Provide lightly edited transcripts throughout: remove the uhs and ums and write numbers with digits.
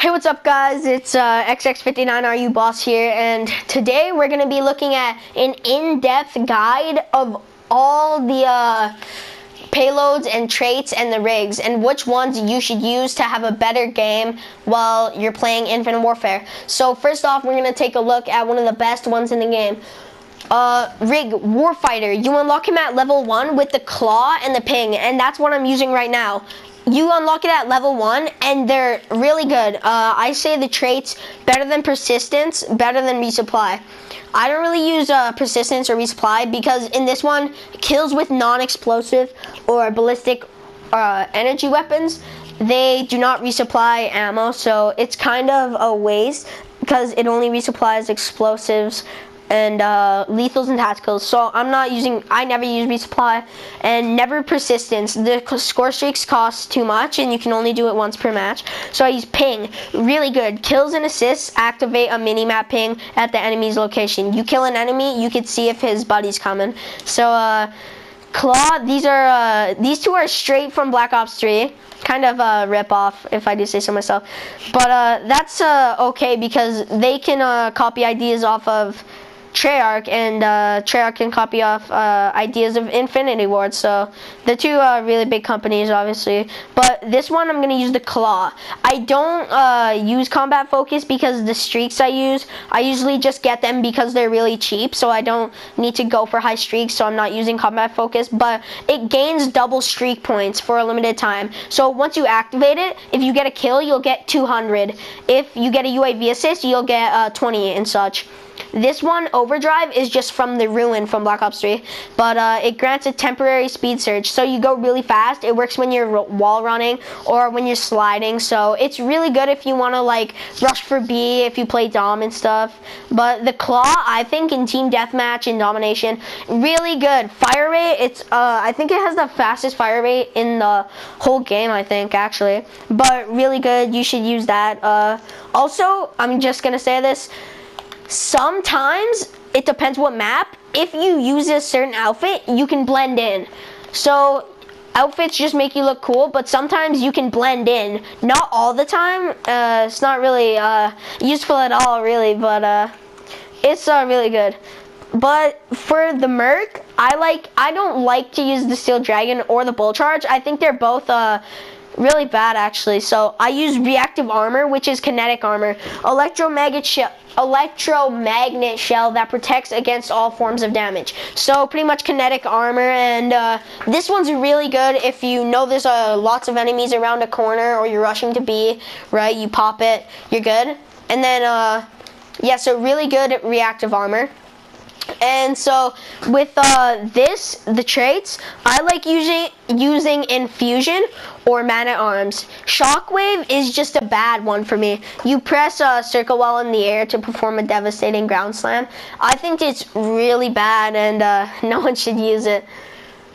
Hey, what's up guys? It's XX59RU Boss here, and today we're going to be looking at an in-depth guide of all the payloads and traits and the rigs and which ones you should use to have a better game while you're playing Infinite Warfare. So first off, we're going to take a look at one of the best ones in the game. Rig Warfighter. You unlock him at level 1 with the claw and the ping, and that's what I'm using right now. You unlock it at level 1 and they're really good. I say the traits better than persistence, better than resupply. I don't really use persistence or resupply because in this one, kills with non-explosive or ballistic energy weapons, they do not resupply ammo, so it's kind of a waste because it only resupplies explosives and lethals and tacticals. So I never use resupply and never persistence. The score streaks cost too much and you can only do it once per match. So I use ping, really good. Kills and assists activate a mini-map ping at the enemy's location. You kill an enemy, you can see if his buddy's coming. So claw, these two are straight from Black Ops 3. Kind of a rip-off, if I do say so myself. But that's okay because they can copy ideas off of Treyarch, and Treyarch can copy off ideas of Infinity Ward, so the two really big companies, obviously. But this one, I'm going to use the claw. I don't use combat focus because the streaks I usually just get them because they're really cheap, so I don't need to go for high streaks, so I'm not using combat focus. But it gains double streak points for a limited time. So once you activate it, if you get a kill, you'll get 200. If you get a UAV assist, you'll get 20 and such. This one, Overdrive, is just from the Ruin from Black Ops 3, but it grants a temporary speed surge, so you go really fast. It works when you're wall running or when you're sliding, so it's really good if you want to like rush for B if you play Dom and stuff. But the Claw, I think in Team Deathmatch and Domination, really good. Fire rate, I think it has the fastest fire rate in the whole game, I think, actually, but really good. You should use that. Also, I'm just going to say this. Sometimes, it depends what map, if you use a certain outfit, you can blend in. So, outfits just make you look cool, but sometimes you can blend in. Not all the time. It's not really useful at all, really, but it's really good. But for the Merc, I don't like to use the Steel Dragon or the Bull Charge. I think they're both really bad, actually. So I use reactive armor, which is kinetic armor. Electromagnet shell that protects against all forms of damage. So pretty much kinetic armor, and this one's really good if you know there's lots of enemies around a corner or you're rushing to B, right? You pop it, you're good. And then, yeah, so really good reactive armor. And so with the traits, I like using Infusion or Man-at-Arms. Shockwave is just a bad one for me. You press circle while in the air to perform a devastating ground slam. I think it's really bad, and no one should use it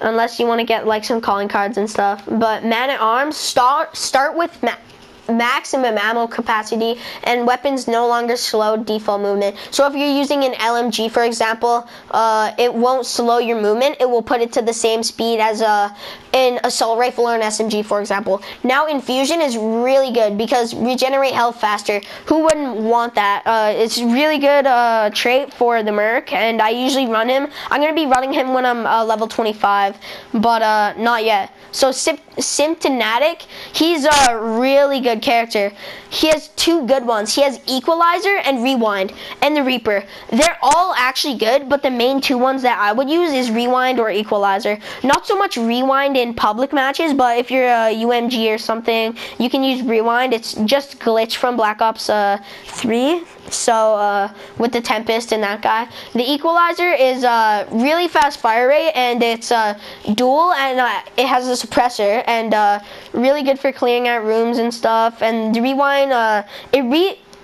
unless you want to get like some calling cards and stuff. But Man-at-Arms, start with maximum ammo capacity, and weapons no longer slow default movement. So if you're using an LMG, for example, it won't slow your movement. It will put it to the same speed as an assault rifle or an SMG, for example. Now Infusion is really good because regenerate health faster. Who wouldn't want that? It's really good trait for the Merc, and I usually run him. I'm going to be running him when I'm level 25, but not yet. So Symptomatic, he's a really good character. He has two good ones. He has Equalizer and Rewind, and the Reaper. They're all actually good, but the main two ones that I would use is Rewind or Equalizer. Not so much Rewind in public matches, but if you're a UMG or something, you can use Rewind. It's just glitch from Black Ops 3. So with the Tempest and that guy. The Equalizer is really fast fire rate, and it's dual, and it has a suppressor, and really good for clearing out rooms and stuff. And the Rewind,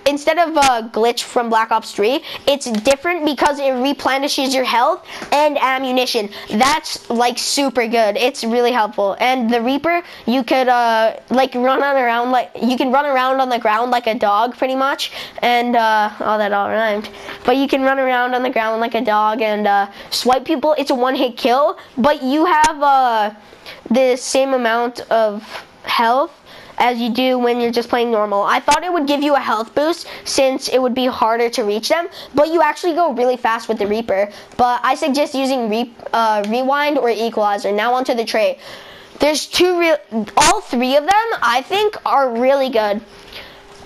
instead of glitch from Black Ops 3, it's different because it replenishes your health and ammunition. That's like super good. It's really helpful. And the Reaper, you could like run around on the ground like a dog, pretty much. And oh, that all rhymed. But you can run around on the ground like a dog and swipe people. It's a one-hit kill, but you have the same amount of health as you do when you're just playing normal. I thought it would give you a health boost since it would be harder to reach them, but you actually go really fast with the Reaper. But I suggest using Rewind or Equalizer. Now onto the trait. There's all three of them I think are really good.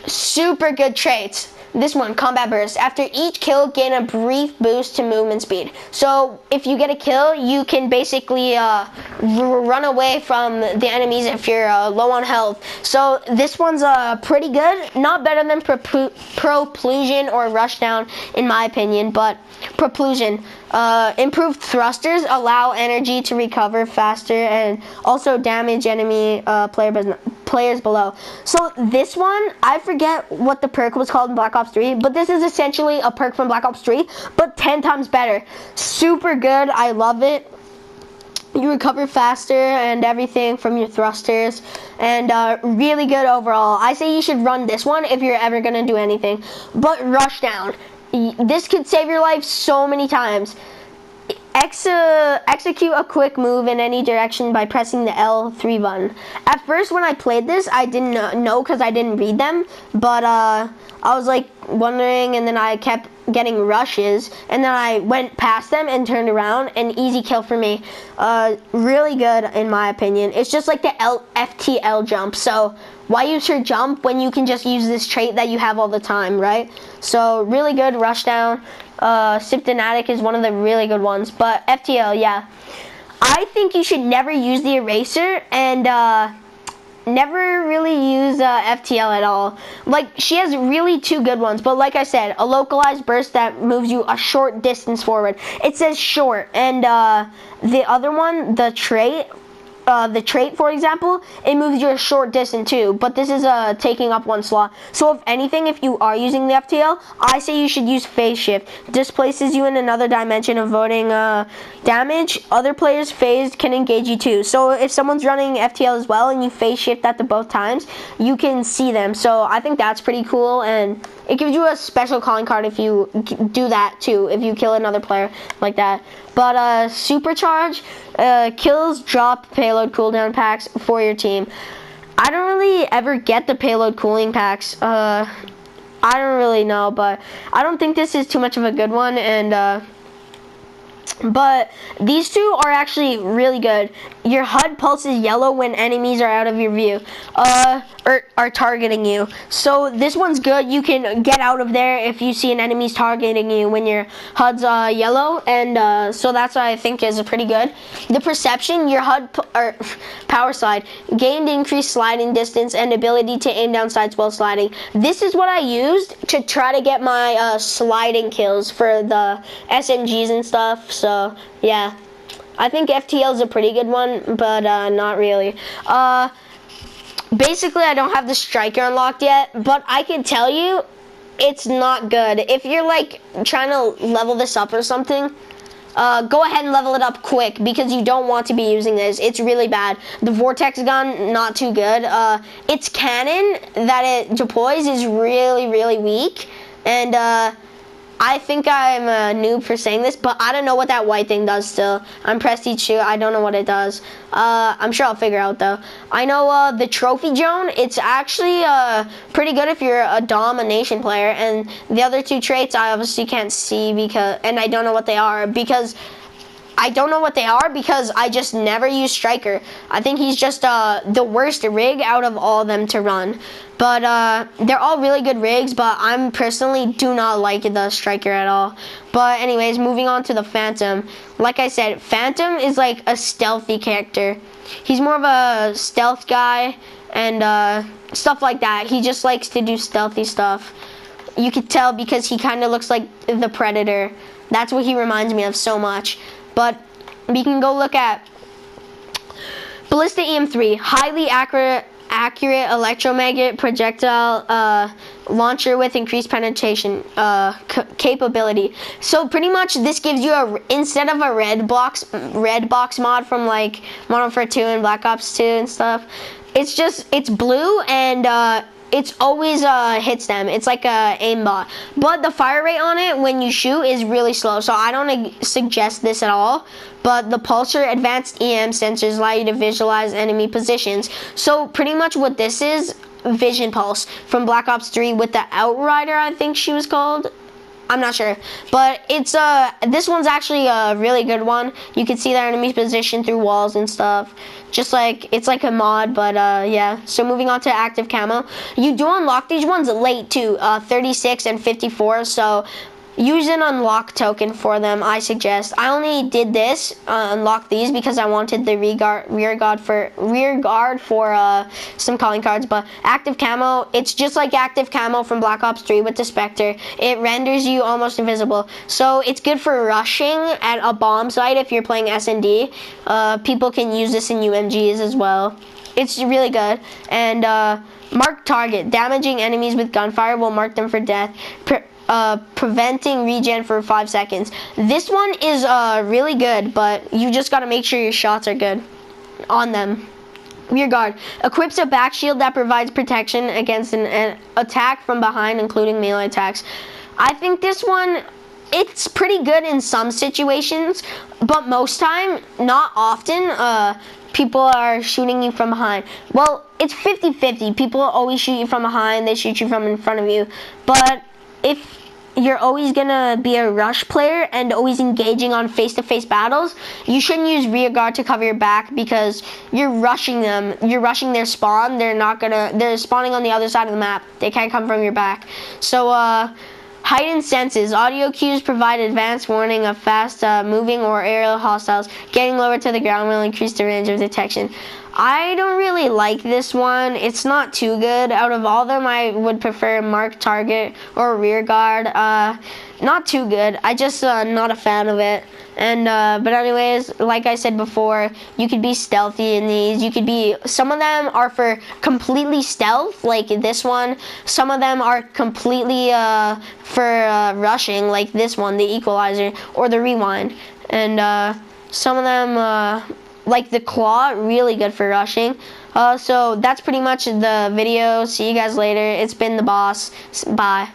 Super good traits. This one, Combat Burst. After each kill, gain a brief boost to movement speed. So if you get a kill, you can basically run away from the enemies if you're low on health. So this one's pretty good. Not better than Propulsion or Rushdown in my opinion, but Propulsion. Improved thrusters allow energy to recover faster and also damage enemy players below. So this one, I forget what the perk was called in Black Ops 3, but this is essentially a perk from Black Ops 3, but 10 times better. Super good. I love it. You recover faster and everything from your thrusters, and really good overall. I say you should run this one if you're ever going to do anything. But Rushdown. This could save your life so many times. Execute a quick move in any direction by pressing the L3 button. At first when I played this, I didn't know because I didn't read them, but I was like wondering, and then I kept getting rushes, and then I went past them and turned around, and easy kill for me. Really good in my opinion. It's just like the FTL jump, so why use your jump when you can just use this trait that you have all the time, right? So really good Rushdown. Symptomatic is one of the really good ones, but FTL, yeah. I think you should never use the eraser and never really use FTL at all. Like, she has really two good ones, but like I said, a localized burst that moves you a short distance forward. It says short, and the other one, the trait, for example, it moves you a short distance too, but this is taking up one slot. So if anything, if you are using the FTL, I say you should use phase shift. Displaces you in another dimension, avoiding damage. Other players' phase can engage you too. So if someone's running FTL as well and you phase shift at both times, you can see them. So I think that's pretty cool, and it gives you a special calling card if you do that too, if you kill another player like that. But Supercharge kills drop payload cooldown packs for your team. I don't really ever get the payload cooling packs. I don't really know, but I don't think this is too much of a good one, and but these two are actually really good. Your HUD pulses yellow when enemies are out of your view, or are targeting you. So this one's good. You can get out of there if you see an enemy's targeting you when your HUD's yellow, and so that's what I think is pretty good. The perception, your HUD or power slide, gained increased sliding distance and ability to aim down sights while sliding. This is what I used to try to get my sliding kills for the SMGs and stuff. So yeah, I think FTL is a pretty good one, but not really. Basically, I don't have the striker unlocked yet, but I can tell you it's not good. If you're like trying to level this up or something, go ahead and level it up quick, because you don't want to be using this. It's really bad. The vortex gun, not too good. Its cannon that it deploys is really, really weak, and I think I'm a noob for saying this, but I don't know what that white thing does still. I'm Prestige 2, I don't know what it does. I'm sure I'll figure out though. I know the trophy drone, it's actually pretty good if you're a domination player, and the other two traits I obviously can't see, because, and I don't know what they are, because I just never use Striker. I think he's just the worst rig out of all of them to run. But they're all really good rigs, but I personally do not like the Striker at all. But anyways, moving on to the Phantom. Like I said, Phantom is like a stealthy character. He's more of a stealth guy and stuff like that. He just likes to do stealthy stuff. You could tell because he kind of looks like the Predator. That's what he reminds me of so much. But we can go look at Ballista EM3, highly accurate electromagnet projectile launcher with increased penetration capability. So pretty much this gives you instead of a red box mod from like Modern Warfare 2 and Black Ops 2 and stuff, it's blue, and it's always hits them. It's like a aimbot. But the fire rate on it when you shoot is really slow. So I don't suggest this at all. But the pulsar advanced EM sensors allow you to visualize enemy positions. So pretty much what this is, Vision Pulse from Black Ops 3 with the Outrider, I think she was called. I'm not sure, but it's this one's actually a really good one. You can see their enemy position through walls and stuff. Just like, it's like a mod, but yeah. So moving on to active camo. You do unlock these ones late too, 36 and 54, so use an unlock token for them, I suggest. I only did this, unlock these, because I wanted the rear guard for some calling cards. But active camo, it's just like active camo from Black Ops 3 with the Spectre. It renders you almost invisible. So it's good for rushing at a bomb site if you're playing S&D. People can use this in UMGs as well. It's really good. And mark target. Damaging enemies with gunfire will mark them for death. Preventing regen for 5 seconds. This one is really good, but you just gotta make sure your shots are good on them. Rear guard equips a back shield that provides protection against an attack from behind, including melee attacks. I think this one, it's pretty good in some situations, but most time, not often. People are shooting you from behind. Well, it's 50-50. People always shoot you from behind, they shoot you from in front of you. But if you're always gonna be a rush player and always engaging on face-to-face battles, you shouldn't use rear guard to cover your back, because you're rushing them. You're rushing their spawn. They're spawning on the other side of the map. They can't come from your back. So heightened senses. Audio cues provide advanced warning of fast moving or aerial hostiles. Getting lower to the ground will increase the range of detection. I don't really like this one. It's not too good. Out of all of them, I would prefer mark target or rear guard. Not too good. I just not a fan of it. And but anyways, like I said before, you could be stealthy in these. You could be, some of them are for completely stealth, like this one. Some of them are completely for rushing, like this one, the equalizer or the rewind. And some of them, like the claw, really good for rushing. So that's pretty much the video. See you guys later. It's been the boss. Bye.